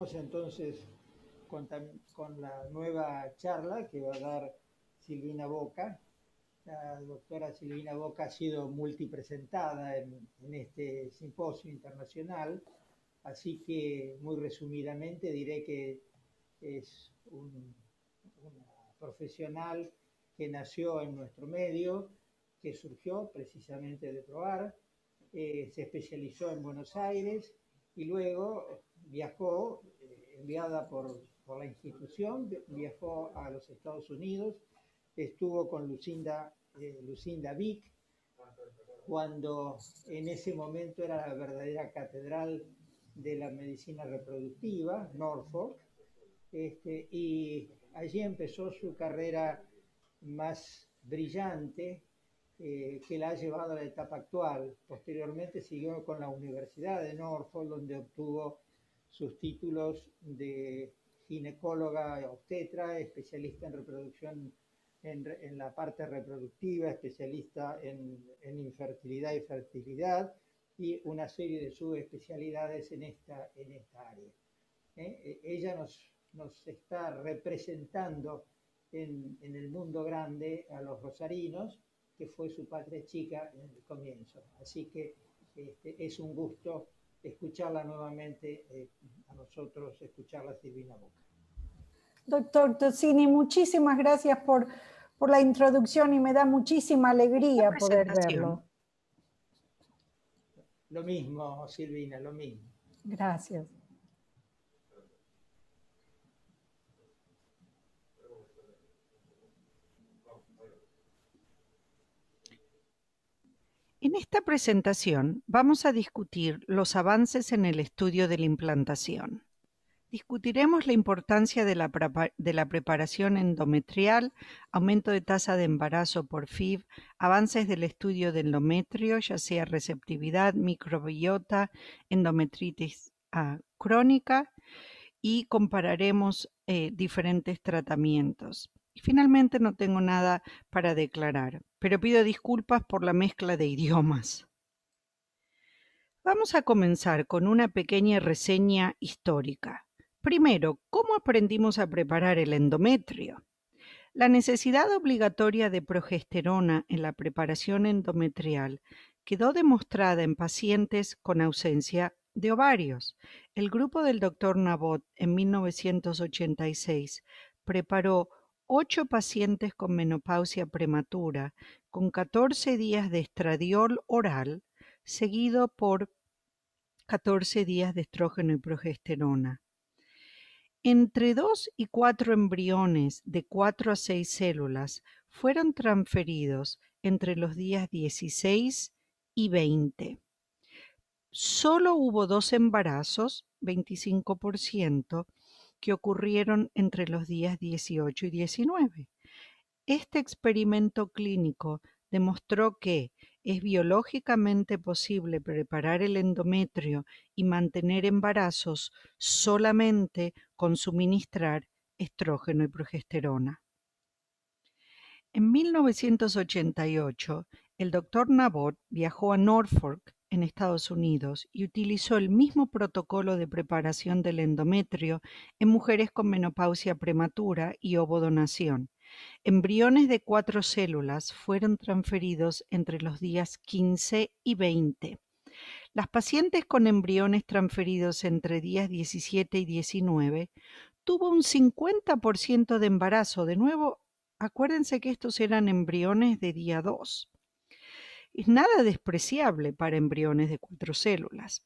Entonces con la nueva charla que va a dar Silvina Boca. La doctora Silvina Boca ha sido multipresentada en este simposio internacional, así que muy resumidamente diré que es una profesional que nació en nuestro medio, que surgió precisamente de probar, se especializó en Buenos Aires y luego viajó, enviada por la institución, viajó a los Estados Unidos, estuvo con Lucinda Vick, cuando en ese momento era la verdadera catedral de la medicina reproductiva, Norfolk, y allí empezó su carrera más brillante, que la ha llevado a la etapa actual. Posteriormente siguió con la Universidad de Norfolk, donde obtuvo sus títulos de ginecóloga obstetra, especialista en reproducción, en la parte reproductiva, especialista en infertilidad y fertilidad, y una serie de subespecialidades en esta área. Ella nos está representando en el mundo grande a los rosarinos, que fue su patria chica en el comienzo. Así que es un gusto escucharla nuevamente, a nosotros escucharla Silvina Boca. Doctor Tossini, muchísimas gracias por la introducción y me da muchísima alegría poder verlo. Lo mismo, Silvina, lo mismo. Gracias. En esta presentación vamos a discutir los avances en el estudio de la implantación. Discutiremos la importancia de la preparación endometrial, aumento de tasa de embarazo por FIV, avances del estudio del endometrio, ya sea receptividad, microbiota, endometritis crónica, y compararemos diferentes tratamientos. Y finalmente no tengo nada para declarar, pero pido disculpas por la mezcla de idiomas. Vamos a comenzar con una pequeña reseña histórica. Primero, ¿cómo aprendimos a preparar el endometrio? La necesidad obligatoria de progesterona en la preparación endometrial quedó demostrada en pacientes con ausencia de ovarios. El grupo del Dr. Nabot en 1986 preparó 8 pacientes con menopausia prematura con 14 días de estradiol oral seguido por 14 días de estrógeno y progesterona. Entre 2 y 4 embriones de 4 a 6 células fueron transferidos entre los días 16 y 20. Solo hubo 2 embarazos, 25%, que ocurrieron entre los días 18 y 19. Este experimento clínico demostró que es biológicamente posible preparar el endometrio y mantener embarazos solamente con suministrar estrógeno y progesterona. En 1988, el Dr. Nabot viajó a Norfolk, en Estados Unidos, y utilizó el mismo protocolo de preparación del endometrio en mujeres con menopausia prematura y ovodonación. Embriones de 4 células fueron transferidos entre los días 15 y 20. Las pacientes con embriones transferidos entre días 17 y 19 tuvo un 50% de embarazo. De nuevo, acuérdense que estos eran embriones de día 2. Es nada despreciable para embriones de 4 células.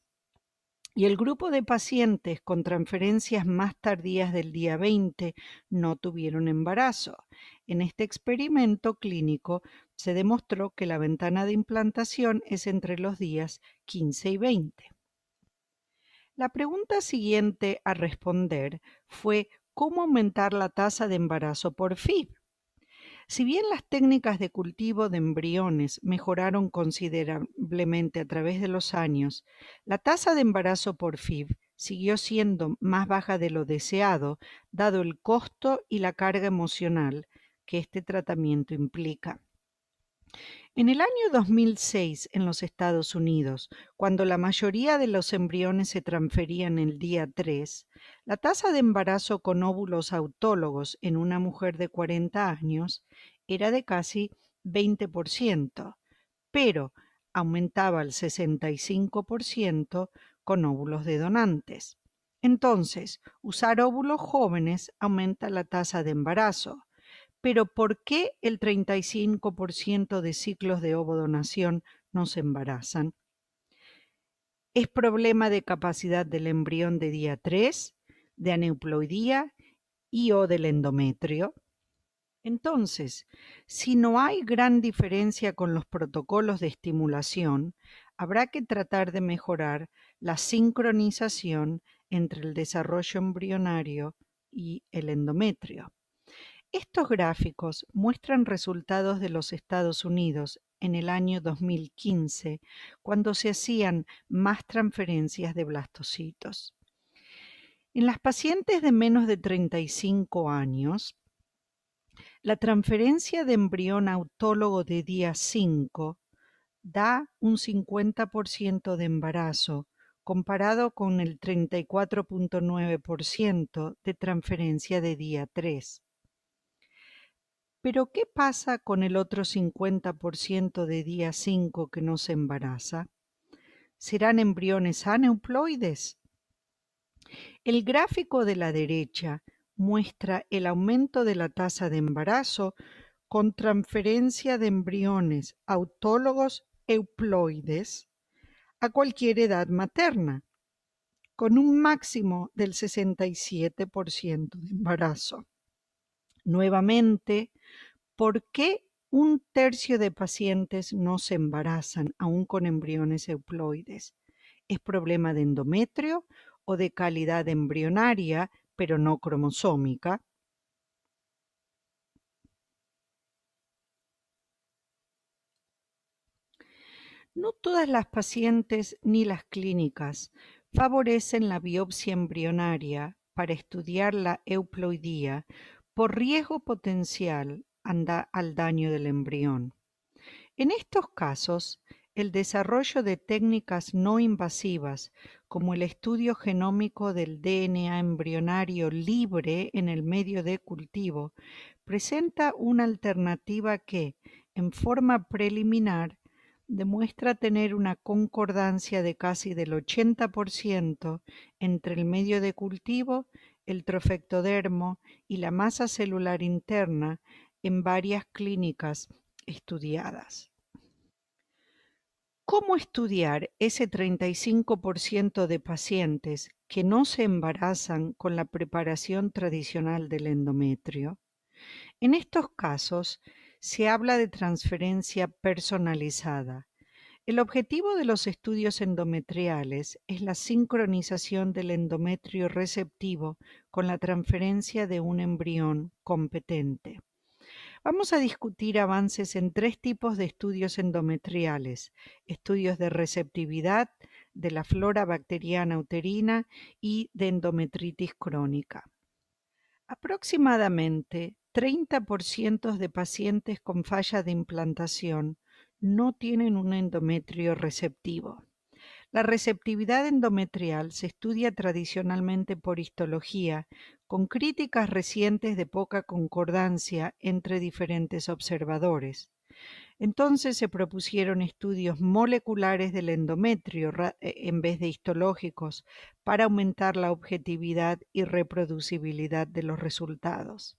Y el grupo de pacientes con transferencias más tardías del día 20 no tuvieron embarazo. En este experimento clínico se demostró que la ventana de implantación es entre los días 15 y 20. La pregunta siguiente a responder fue ¿cómo aumentar la tasa de embarazo por FIV? Si bien las técnicas de cultivo de embriones mejoraron considerablemente a través de los años, la tasa de embarazo por FIV siguió siendo más baja de lo deseado, dado el costo y la carga emocional que este tratamiento implica. En el año 2006, en los Estados Unidos, cuando la mayoría de los embriones se transferían el día 3, la tasa de embarazo con óvulos autólogos en una mujer de 40 años era de casi 20%, pero aumentaba al 65% con óvulos de donantes. Entonces, usar óvulos jóvenes aumenta la tasa de embarazo. Pero ¿por qué el 35% de ciclos de ovodonación no se embarazan? ¿Es problema de capacidad del embrión de día 3, de aneuploidía y o del endometrio? Entonces, si no hay gran diferencia con los protocolos de estimulación, habrá que tratar de mejorar la sincronización entre el desarrollo embrionario y el endometrio. Estos gráficos muestran resultados de los Estados Unidos en el año 2015, cuando se hacían más transferencias de blastocitos. En las pacientes de menos de 35 años, la transferencia de embrión autólogo de día 5 da un 50% de embarazo, comparado con el 34.9% de transferencia de día 3. Pero ¿qué pasa con el otro 50% de día 5 que no se embaraza? ¿Serán embriones aneuploides? El gráfico de la derecha muestra el aumento de la tasa de embarazo con transferencia de embriones autólogos euploides a cualquier edad materna, con un máximo del 67% de embarazo. Nuevamente, ¿por qué un tercio de pacientes no se embarazan aún con embriones euploides? ¿Es problema de endometrio o de calidad embrionaria, pero no cromosómica? No todas las pacientes ni las clínicas favorecen la biopsia embrionaria para estudiar la euploidía por riesgo potencial al daño del embrión. En estos casos, el desarrollo de técnicas no invasivas, como el estudio genómico del DNA embrionario libre en el medio de cultivo, presenta una alternativa que, en forma preliminar, demuestra tener una concordancia de casi del 80% entre el medio de cultivo, el trofectodermo y la masa celular interna en varias clínicas estudiadas. ¿Cómo estudiar ese 35% de pacientes que no se embarazan con la preparación tradicional del endometrio? En estos casos, se habla de transferencia personalizada. El objetivo de los estudios endometriales es la sincronización del endometrio receptivo con la transferencia de un embrión competente. Vamos a discutir avances en 3 tipos de estudios endometriales: estudios de receptividad, de la flora bacteriana uterina y de endometritis crónica. Aproximadamente 30% de pacientes con falla de implantación no tienen un endometrio receptivo. La receptividad endometrial se estudia tradicionalmente por histología, con críticas recientes de poca concordancia entre diferentes observadores. Entonces se propusieron estudios moleculares del endometrio en vez de histológicos para aumentar la objetividad y reproducibilidad de los resultados.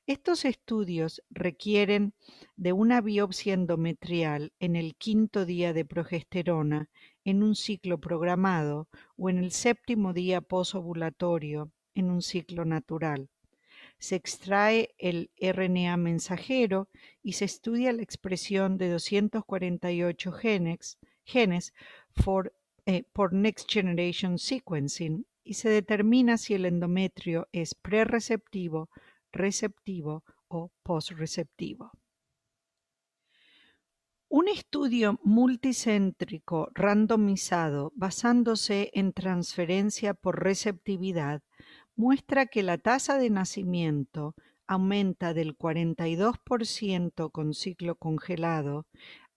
Estos estudios requieren de una biopsia endometrial en el 5º día de progesterona en un ciclo programado o en el 7º día posovulatorio en un ciclo natural. Se extrae el RNA mensajero y se estudia la expresión de 248 genes por Next Generation Sequencing y se determina si el endometrio es prereceptivo, receptivo o posreceptivo. Un estudio multicéntrico randomizado basándose en transferencia por receptividad muestra que la tasa de nacimiento aumenta del 42% con ciclo congelado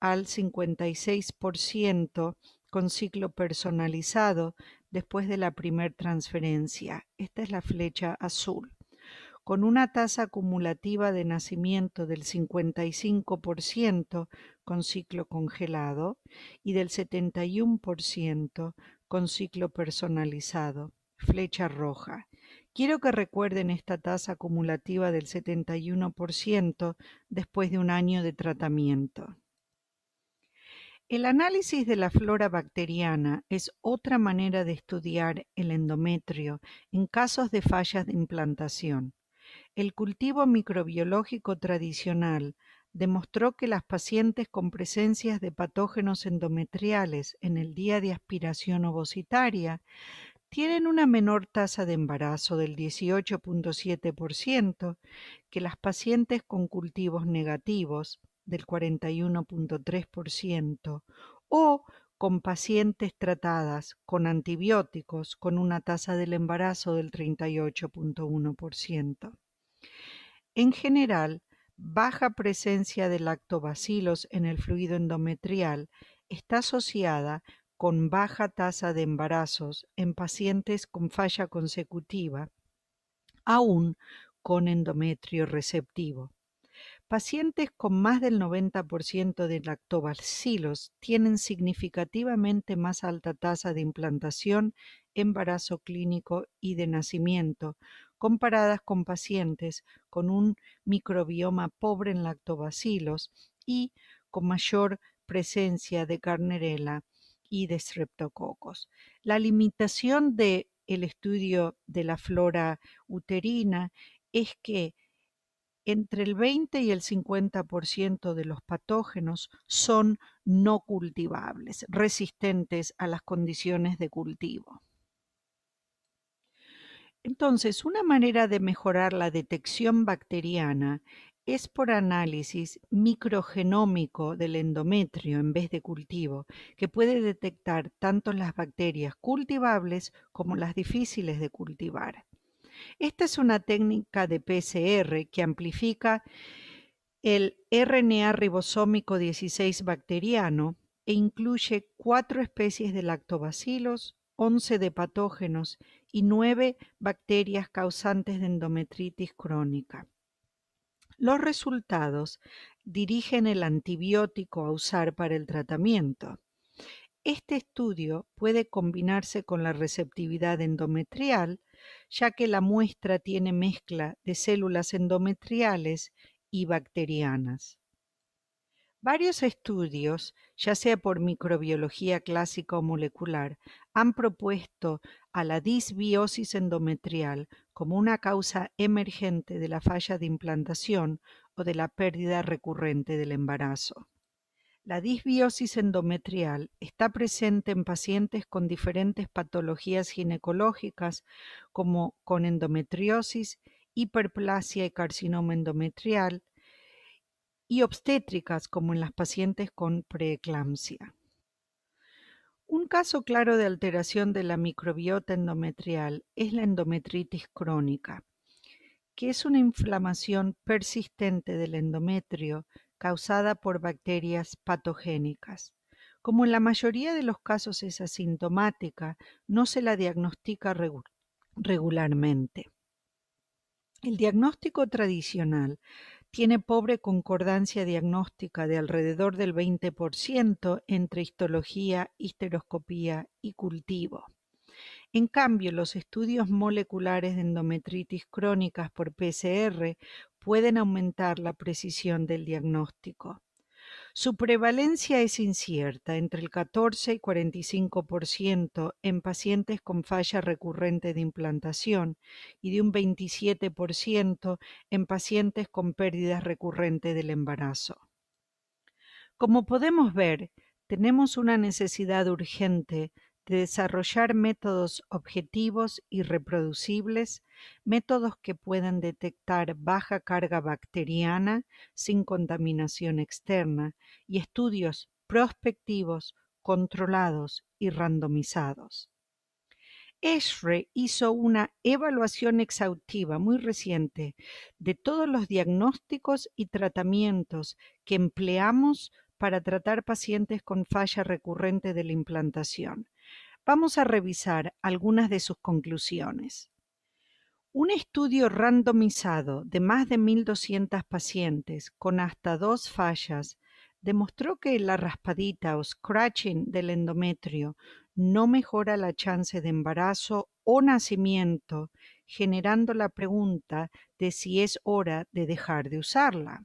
al 56% con ciclo personalizado después de la primer transferencia. Esta es la flecha azul, con una tasa acumulativa de nacimiento del 55% con ciclo congelado y del 71% con ciclo personalizado, flecha roja. Quiero que recuerden esta tasa acumulativa del 71% después de un año de tratamiento. El análisis de la flora bacteriana es otra manera de estudiar el endometrio en casos de fallas de implantación. El cultivo microbiológico tradicional demostró que las pacientes con presencias de patógenos endometriales en el día de aspiración ovocitaria tienen una menor tasa de embarazo del 18.7% que las pacientes con cultivos negativos del 41.3% o con pacientes tratadas con antibióticos con una tasa del embarazo del 38.1%. En general, baja presencia de lactobacilos en el fluido endometrial está asociada con baja tasa de embarazos en pacientes con falla consecutiva, aún con endometrio receptivo. Pacientes con más del 90% de lactobacilos tienen significativamente más alta tasa de implantación, embarazo clínico y de nacimiento, comparadas con pacientes con un microbioma pobre en lactobacilos y con mayor presencia de Gardnerella y de streptococos. La limitación del estudio de la flora uterina es que entre el 20 y el 50% de los patógenos son no cultivables, resistentes a las condiciones de cultivo. Entonces, una manera de mejorar la detección bacteriana es por análisis microgenómico del endometrio en vez de cultivo, que puede detectar tanto las bacterias cultivables como las difíciles de cultivar. Esta es una técnica de PCR que amplifica el RNA ribosómico 16 bacteriano e incluye 4 especies de lactobacilos, 11 de patógenos y 9 bacterias causantes de endometritis crónica. Los resultados dirigen el antibiótico a usar para el tratamiento. Este estudio puede combinarse con la receptividad endometrial, ya que la muestra tiene mezcla de células endometriales y bacterianas. Varios estudios, ya sea por microbiología clásica o molecular, han propuesto a la disbiosis endometrial como una causa emergente de la falla de implantación o de la pérdida recurrente del embarazo. La disbiosis endometrial está presente en pacientes con diferentes patologías ginecológicas como con endometriosis, hiperplasia y carcinoma endometrial, y obstétricas como en las pacientes con preeclampsia. Un caso claro de alteración de la microbiota endometrial es la endometritis crónica, que es una inflamación persistente del endometrio causada por bacterias patogénicas. Como en la mayoría de los casos es asintomática, no se la diagnostica regularmente. El diagnóstico tradicional tiene pobre concordancia diagnóstica de alrededor del 20% entre histología, histeroscopía y cultivo. En cambio, los estudios moleculares de endometritis crónicas por PCR pueden aumentar la precisión del diagnóstico. Su prevalencia es incierta, entre el 14 y 45% en pacientes con falla recurrente de implantación y de un 27% en pacientes con pérdida recurrente del embarazo. Como podemos ver, tenemos una necesidad urgente de desarrollar métodos objetivos y reproducibles, métodos que puedan detectar baja carga bacteriana sin contaminación externa y estudios prospectivos, controlados y randomizados. ESHRE hizo una evaluación exhaustiva muy reciente de todos los diagnósticos y tratamientos que empleamos para tratar pacientes con falla recurrente de la implantación. Vamos a revisar algunas de sus conclusiones. Un estudio randomizado de más de 1.200 pacientes con hasta 2 fallas demostró que la raspadita o scratching del endometrio no mejora la chance de embarazo o nacimiento, generando la pregunta de si es hora de dejar de usarla.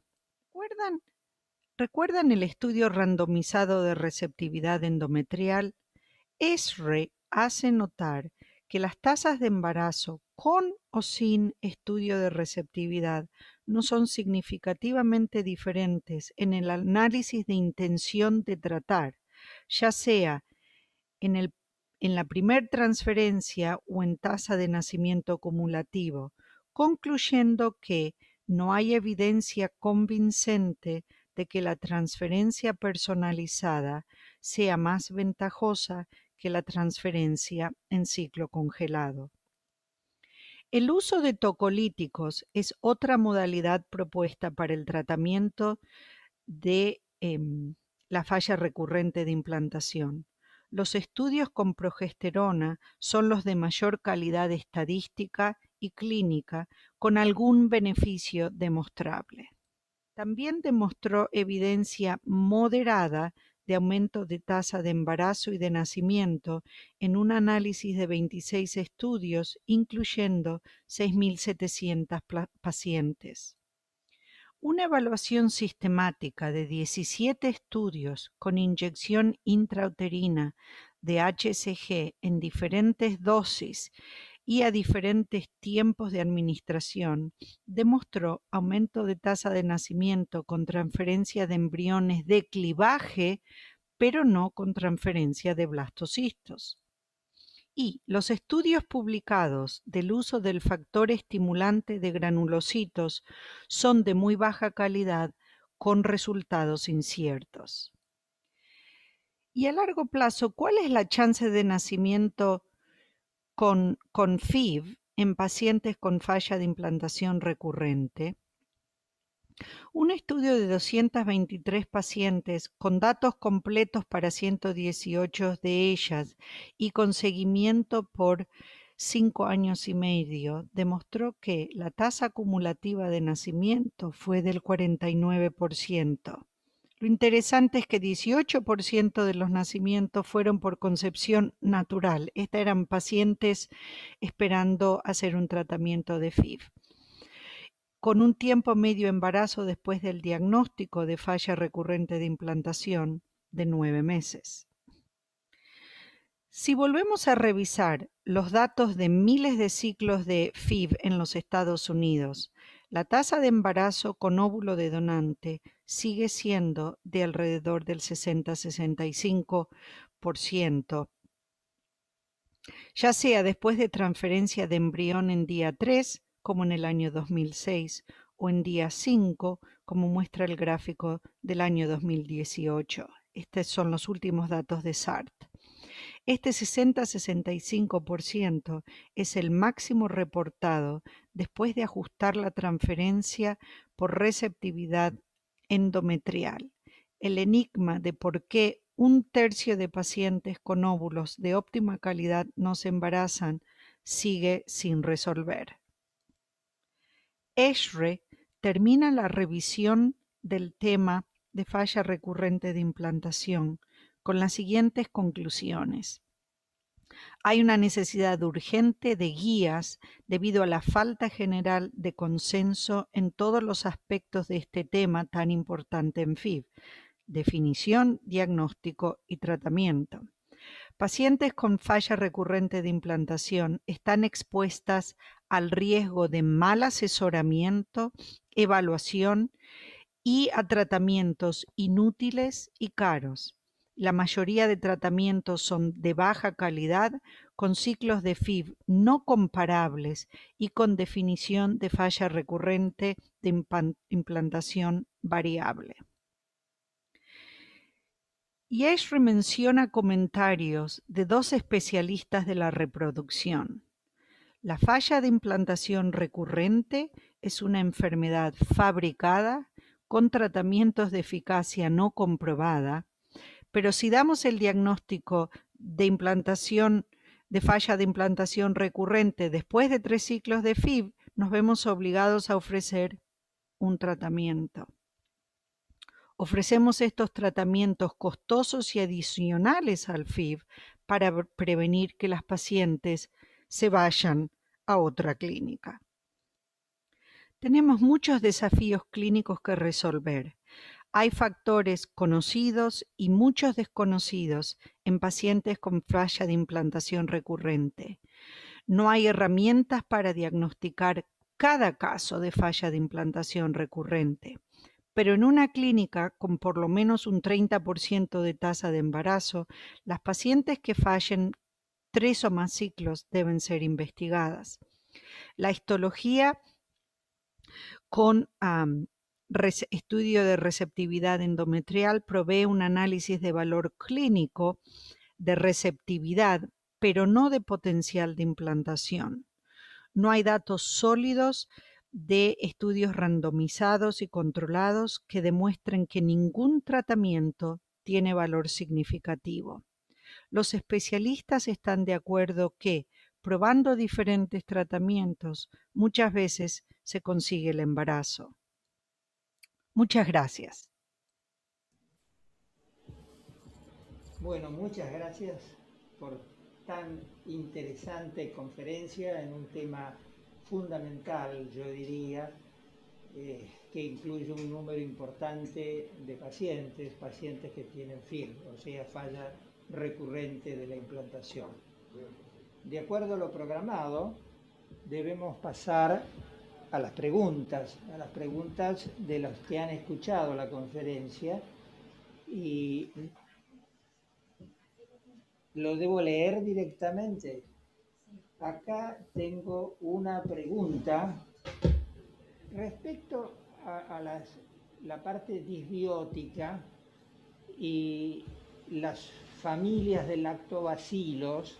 ¿Recuerdan el estudio randomizado de receptividad endometrial? ESHRE hace notar que las tasas de embarazo con o sin estudio de receptividad no son significativamente diferentes en el análisis de intención de tratar, ya sea en la primer transferencia o en tasa de nacimiento cumulativo, concluyendo que no hay evidencia convincente de que la transferencia personalizada sea más ventajosa que la transferencia en ciclo congelado. El uso de tocolíticos es otra modalidad propuesta para el tratamiento de la falla recurrente de implantación. Los estudios con progesterona son los de mayor calidad estadística y clínica, con algún beneficio demostrable. También demostró evidencia moderada de aumento de tasa de embarazo y de nacimiento en un análisis de 26 estudios, incluyendo 6.700 pacientes. Una evaluación sistemática de 17 estudios con inyección intrauterina de HCG en diferentes dosis y a diferentes tiempos de administración demostró aumento de tasa de nacimiento con transferencia de embriones de clivaje, pero no con transferencia de blastocitos. Y los estudios publicados del uso del factor estimulante de granulocitos son de muy baja calidad con resultados inciertos. Y a largo plazo, ¿cuál es la chance de nacimiento con FIV en pacientes con falla de implantación recurrente? Un estudio de 223 pacientes con datos completos para 118 de ellas y con seguimiento por 5 años y medio demostró que la tasa acumulativa de nacimiento fue del 49%. Lo interesante es que 18% de los nacimientos fueron por concepción natural. Estas eran pacientes esperando hacer un tratamiento de FIV, con un tiempo medio embarazo después del diagnóstico de falla recurrente de implantación de 9 meses. Si volvemos a revisar los datos de miles de ciclos de FIV en los Estados Unidos, la tasa de embarazo con óvulo de donante sigue siendo de alrededor del 60-65%, ya sea después de transferencia de embrión en día 3, como en el año 2006, o en día 5, como muestra el gráfico del año 2018. Estos son los últimos datos de SART. Este 60-65% es el máximo reportado después de ajustar la transferencia por receptividad endometrial. El enigma de por qué 1/3 de pacientes con óvulos de óptima calidad no se embarazan sigue sin resolver. ESHRE termina la revisión del tema de falla recurrente de implantación con las siguientes conclusiones. Hay una necesidad urgente de guías debido a la falta general de consenso en todos los aspectos de este tema tan importante en FIV: definición, diagnóstico y tratamiento. Pacientes con falla recurrente de implantación están expuestas al riesgo de mal asesoramiento, evaluación y a tratamientos inútiles y caros. La mayoría de tratamientos son de baja calidad, con ciclos de FIV no comparables y con definición de falla recurrente de implantación variable. y Esri menciona comentarios de dos especialistas de la reproducción. La falla de implantación recurrente es una enfermedad fabricada con tratamientos de eficacia no comprobada, pero si damos el diagnóstico de falla de implantación recurrente después de 3 ciclos de FIV, nos vemos obligados a ofrecer un tratamiento. Ofrecemos estos tratamientos costosos y adicionales al FIV para prevenir que las pacientes se vayan a otra clínica. Tenemos muchos desafíos clínicos que resolver. Hay factores conocidos y muchos desconocidos en pacientes con falla de implantación recurrente. No hay herramientas para diagnosticar cada caso de falla de implantación recurrente, pero en una clínica con por lo menos un 30% de tasa de embarazo, las pacientes que fallen 3 o más ciclos deben ser investigadas. La histología con estudio de receptividad endometrial provee un análisis de valor clínico de receptividad, pero no de potencial de implantación. No hay datos sólidos de estudios randomizados y controlados que demuestren que ningún tratamiento tiene valor significativo. Los especialistas están de acuerdo que, probando diferentes tratamientos, muchas veces se consigue el embarazo. Muchas gracias. Bueno, muchas gracias por tan interesante conferencia en un tema fundamental, yo diría, que incluye un número importante de pacientes que tienen FIV, o sea, falla recurrente de la implantación. De acuerdo a lo programado, debemos pasar a las preguntas de los que han escuchado la conferencia, y lo debo leer directamente. Acá tengo una pregunta respecto a la parte disbiótica y las familias de lactobacilos.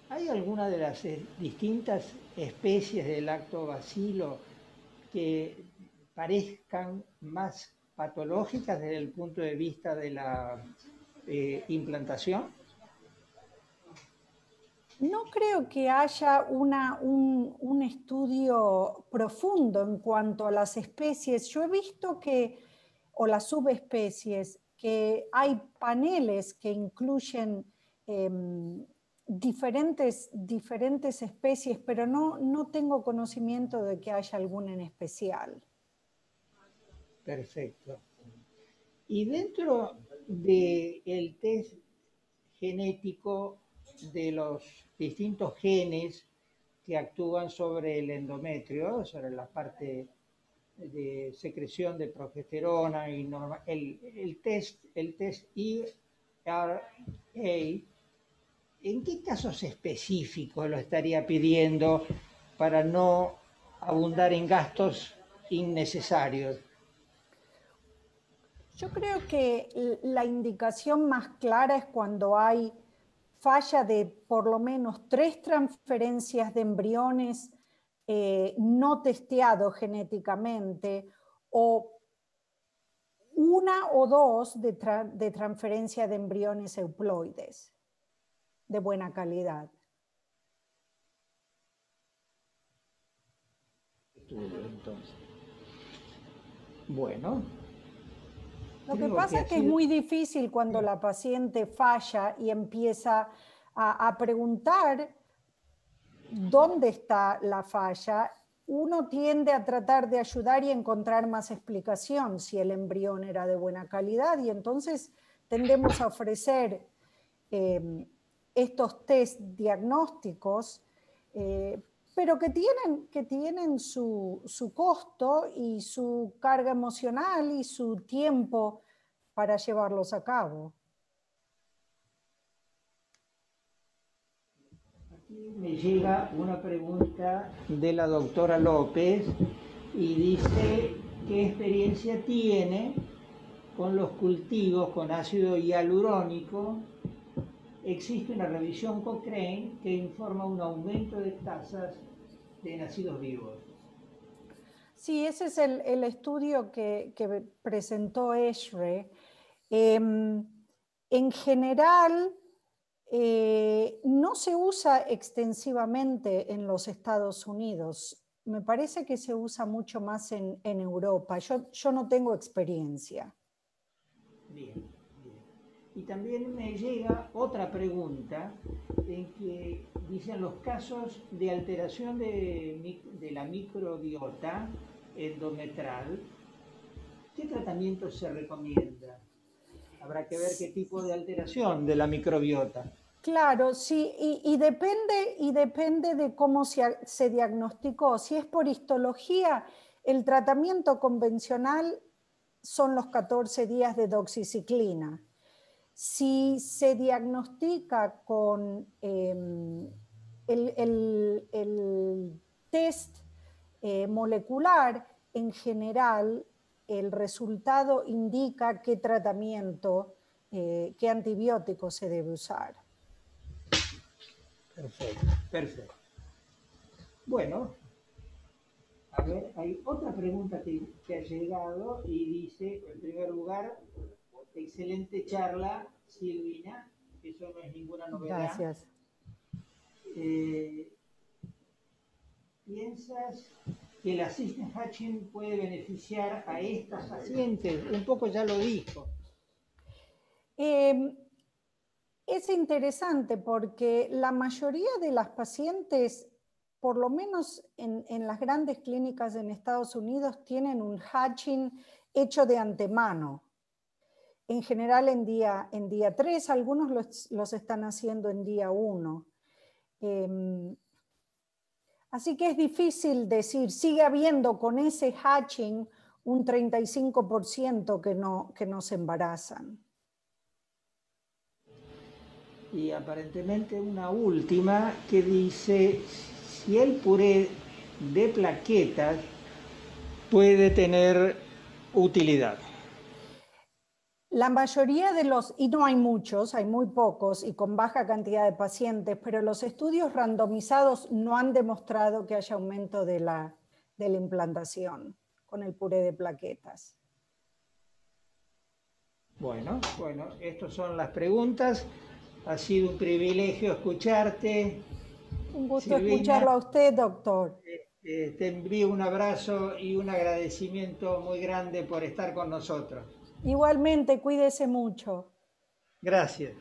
¿Hay alguna de las distintas especies de lactobacilo que parezcan más patológicas desde el punto de vista de la implantación? No creo que haya un estudio profundo en cuanto a las especies. Yo he visto o las subespecies, que hay paneles que incluyen diferentes especies, pero no tengo conocimiento de que haya alguna en especial. Perfecto. Y dentro del test genético de los distintos genes que actúan sobre el endometrio, sobre la parte de secreción de progesterona y el test ERA, ¿en qué casos específicos lo estaría pidiendo para no abundar en gastos innecesarios? Yo creo que la indicación más clara es cuando hay falla de por lo menos 3 transferencias de embriones no testeados genéticamente, o 1 o 2 de transferencia de embriones euploides de buena calidad. Entonces, bueno. Lo que pasa es que es muy difícil cuando la paciente falla y empieza a preguntar dónde está la falla. Uno tiende a tratar de ayudar y encontrar más explicación si el embrión era de buena calidad, y entonces tendemos a ofrecer estos test diagnósticos, pero que tienen su costo y su carga emocional y su tiempo para llevarlos a cabo. Aquí me llega una pregunta de la doctora López y dice: ¿qué experiencia tiene con los cultivos con ácido hialurónico, existe una revisión Cochrane que informa un aumento de tasas de nacidos vivos. Sí, ese es el estudio que presentó Esre. En general, no se usa extensivamente en los Estados Unidos. Me parece que se usa mucho más en Europa. Yo no tengo experiencia. Bien, bien. Y también me llega otra pregunta en que dicen los casos de alteración de la microbiota endometral, ¿qué tratamiento se recomienda? Habrá que ver qué tipo de alteración de la microbiota. Claro, sí, y depende de cómo se diagnosticó. Si es por histología, el tratamiento convencional son los 14 días de doxiciclina. Si se diagnostica con el test molecular, en general, el resultado indica qué tratamiento, qué antibiótico se debe usar. Perfecto, perfecto. Bueno, a ver, hay otra pregunta que ha llegado y dice, en primer lugar, excelente charla, Silvina, eso no es ninguna novedad. Gracias. ¿Piensas que el assisted hatching puede beneficiar a estas pacientes? Un poco ya lo dijo. Es interesante porque la mayoría de las pacientes, por lo menos en las grandes clínicas en Estados Unidos, tienen un hatching hecho de antemano. En general en día 3, algunos los están haciendo en día 1. Así que es difícil decir, sigue habiendo con ese hatching un 35% que no se embarazan. Y aparentemente una última que dice, si el puré de plaquetas puede tener utilidad. La mayoría de los, y no hay muchos, hay muy pocos y con baja cantidad de pacientes, pero los estudios randomizados no han demostrado que haya aumento de la implantación con el puré de plaquetas. Bueno, estas son las preguntas. Ha sido un privilegio escucharte. Un gusto Silvina, escucharlo a usted, doctor. Te envío un abrazo y un agradecimiento muy grande por estar con nosotros. Igualmente, cuídese mucho. Gracias.